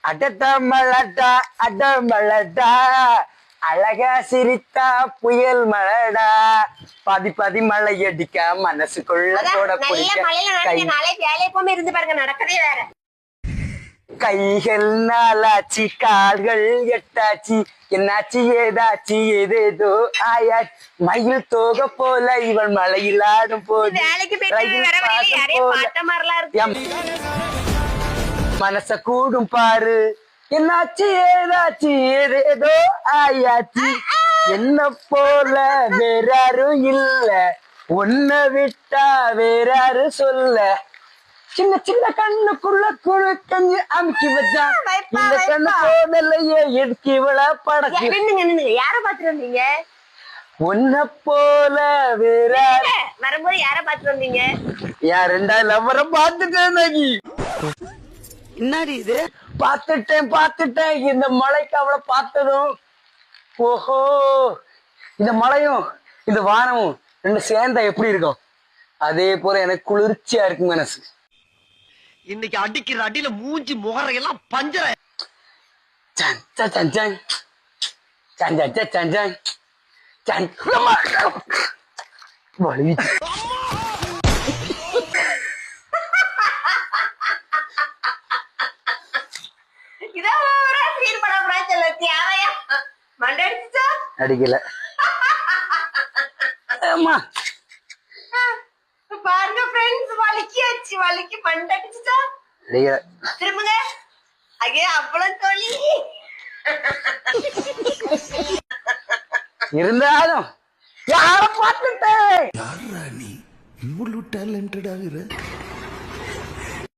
அடமழடா அடமழடா அழகா சிரித்தா புயல் மழடா பாதி பாதி மழை அடிக்க மனசுக்குள்ள கூட கைகள் நாளாச்சு கால்கள் எட்டாச்சு என்னாச்சு ஏதாச்சு ஏதேதோ ஆயாச்சு மயில் தோக போல இவள் மழையில் ஆடும் போது மனச கூடும் பாரு என்னாச்சு ஏதாச்சு ஏதேதோ ஆயாச்சு என்ன போல வேறாரும் இல்ல ஒன்ன விட்டா வேறாரு சொல்ல சின்ன சின்ன கண்ணுக்குள்ள குழு கஞ்சி அமுக்கி வச்சா இந்த கண்ணு போதலையே எடுக்கி இவள படக்கு யார பாத்துட்டு வந்தீங்க ஒன்ன போல வேற வரும்போது யார பாத்துட்டு வந்தீங்க யார் ரெண்டா லவ்வரை பாத்துட்டேன் என்னடி இது பாத்துட்டேன் இந்த மலைக்கு அவளை பார்த்ததும் ஓஹோ இந்த மலையும் இந்த வானமும் ரெண்டு சேர்ந்தா எப்படி இருக்கும் அதே போல எனக்கு குளிர்ச்சியா இருக்கு மனசு இன்னைக்கு அடிக்கிற அடியில மூஞ்சி முகரையெல்லாம் பஞ்சர அடிக்கல பாருங்க ஃப்ரெண்ட்ஸ் வலிக்கியாச்சு வலிக்கு மண்டடிச்சுட்டா அடிக்கல திரும்புங்க ஐயே அவ்வளவு தோழி இருந்தாலும் யார பார்த்துட்டேன் யாரா நீ இவ்வளவு டேலண்டட் ஆகுற